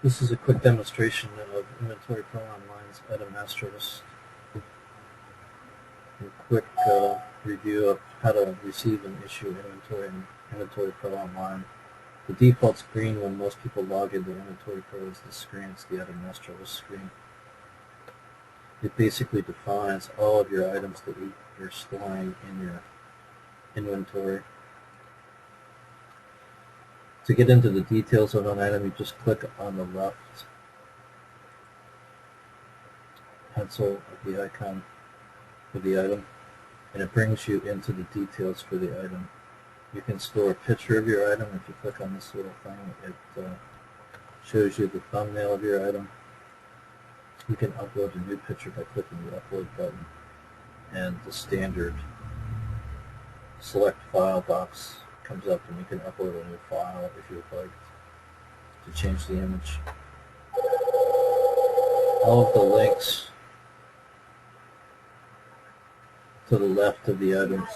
This is a quick demonstration of Inventory Pro Online's item master list. A quick review of how to receive and issue inventory in Inventory Pro Online. The default screen when most people log into Inventory Pro is this screen. It's the item master list screen. It basically defines all of your items that you're storing in your inventory. To get into the details of an item, you just click on the left pencil of the icon for the item, and it brings you into the details for the item. You can store a picture of your item. If you click on this little thing, it shows you the thumbnail of your item. You can upload a new picture by clicking the upload button, and the standard select file box comes up, and you can upload a new file if you would like to change the image. All of the links to the left of the items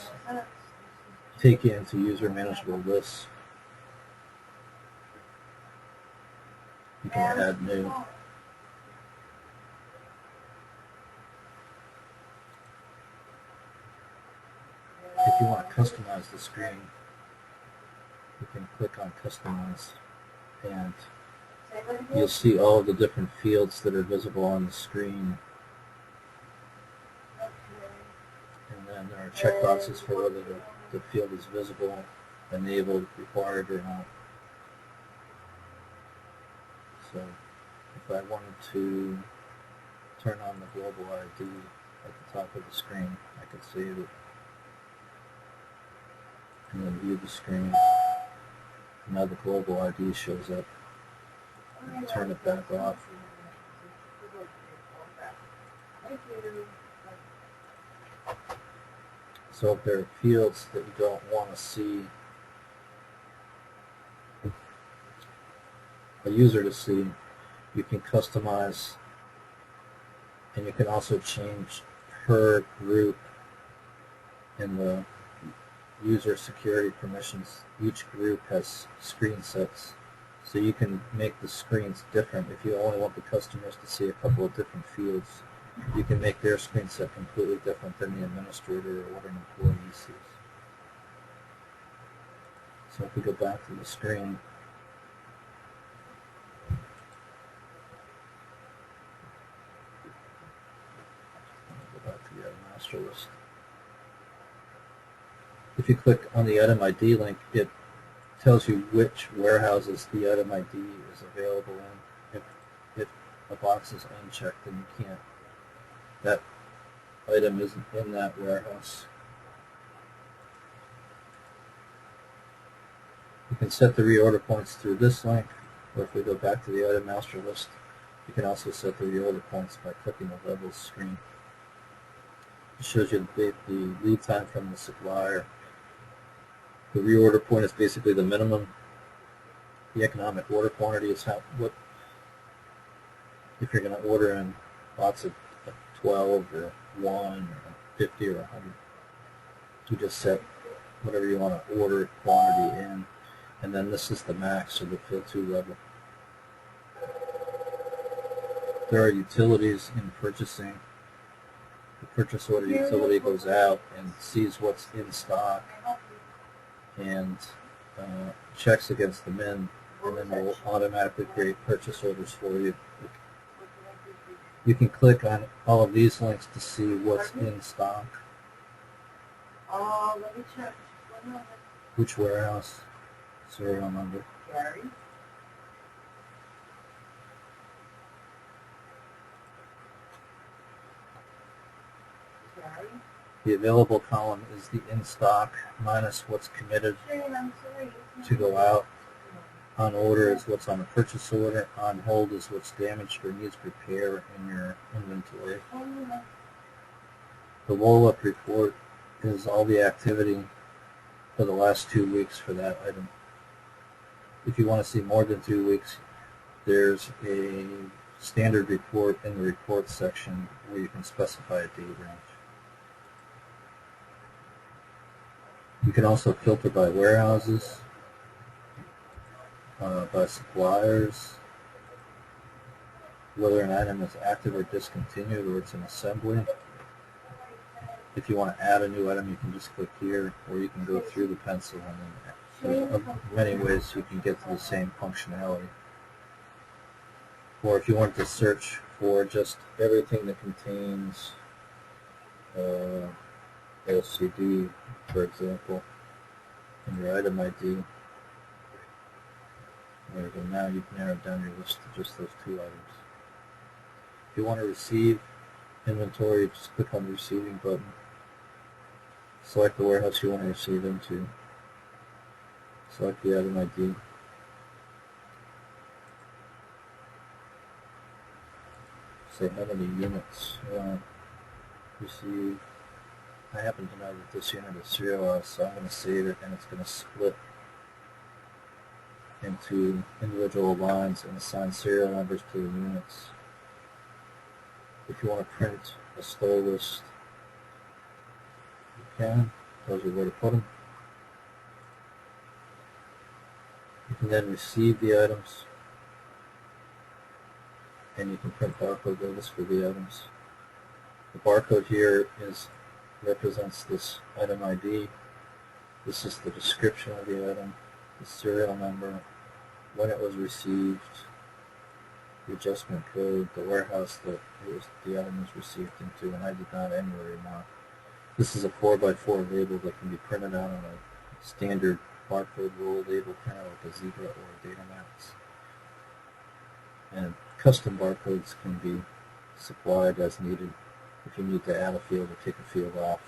take you into user manageable lists. You can add new. If you want to customize the screen, you can click on Customize, and you'll see all of the different fields that are visible on the screen. And then there are checkboxes for whether the field is visible, enabled, required, or not. So if I wanted to turn on the global ID at the top of the screen, I could save it and then view the screen. Now the global ID shows up. And turn it back off. So if there are fields that you don't want to see a user to see, you can customize, and you can also change per group in the user security permissions. Each group has screen sets, so you can make the screens different. If you only want the customers to see a couple of different fields, you can make their screen set completely different than the administrator or what an employee sees. So if we go back to the screen, go back to the item master list. If you click on the item ID link, it tells you which warehouses the item ID is available in. If a box is unchecked, then you can't. That item isn't in that warehouse. You can set the reorder points through this link, or if we go back to the item master list, you can also set the reorder points by clicking the levels screen. It shows you the lead time from the supplier. The reorder point is basically the minimum. The economic order quantity is if you're going to order in lots of 12 or 1 or 50 or 100. You just set whatever you want to order quantity in, and then this is the max, or the fill to level. There are utilities in purchasing. The purchase order utility goes out and sees what's in stock and checks against the min, and then will automatically create purchase orders for you. You can click on all of these links to see what's in stock, let me check. which warehouse, serial number. Gary? The available column is the in stock minus what's committed to go out. On order is what's on a purchase order. On hold is what's damaged or needs repair in your inventory. The roll-up report is all the activity for the last 2 weeks for that item. If you want to see more than 2 weeks, there's a standard report in the report section where you can specify a date range. You can also filter by warehouses, by suppliers, whether an item is active or discontinued or it's in assembly. If you want to add a new item, you can just click here, or you can go through the pencil, and then there's many ways you can get to the same functionality. Or if you want to search for just everything that contains LCD, for example, in your item ID, there you go. Now you've narrowed down your list to just those two items. If you want to receive inventory, just click on the receiving button. Select the warehouse you want to receive into. Select the item ID. Say how many units you want to receive. I happen to know that this unit is serialized, so I'm going to save it, and it's going to split into individual lines and assign serial numbers to the units. If you want to print a store list, you can. Tells you where to put them. You can then receive the items, and you can print barcode labels for the items. The barcode here represents this item ID. This is the description of the item, the serial number, when it was received, the adjustment code, the warehouse that the item was received into, and I did not anywhere mark. This is a 4x4 label that can be printed out on a standard barcode roll label printer like a Zebra or a Datamax. And custom barcodes can be supplied as needed if you need to add a field or take a field off,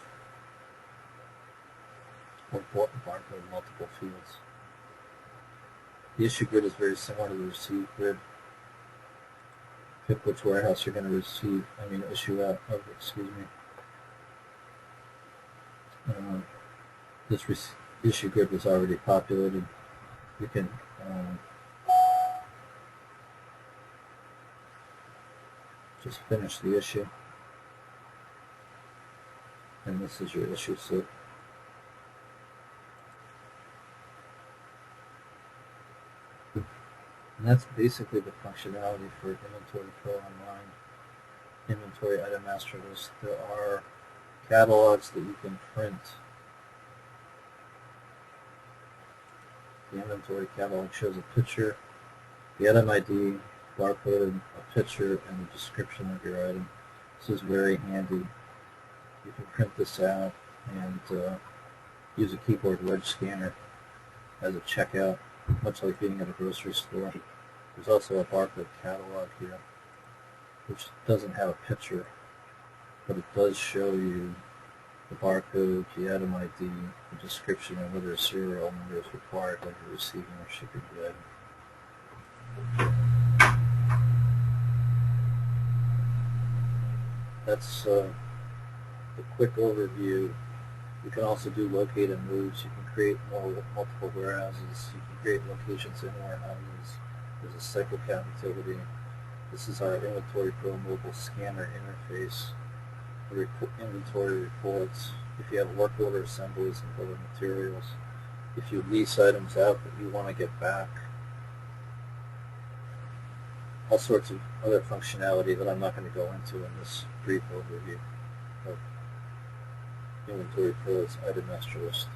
or barcode multiple fields. The issue grid is very similar to the receive grid. Pick which warehouse you're going to issue out of, this issue grid was already populated. You can just finish the issue, and this is your issue slip. And that's basically the functionality for Inventory Pro Online, Inventory Item Master List. There are catalogs that you can print. The inventory catalog shows a picture, the item ID, barcode, a picture, and the description of your item. This is very handy. You can print this out and use a keyboard wedge scanner as a checkout, much like being at a grocery store. There's also a barcode catalog here, which doesn't have a picture, but it does show you the barcode, the item ID, the description, and whether a serial number is required when you're receiving or shipping the item. That's a quick overview. You can also do locate and moves. You can create multiple warehouses. You can create locations in warehouses. There's a cycle count utility. This is our Inventory Pro mobile scanner interface. Inventory reports. If you have work order assemblies and bill of materials. If you lease items out that you want to get back. All sorts of other functionality that I'm not going to go into in this brief overview of Inventory Pro's Item Master List.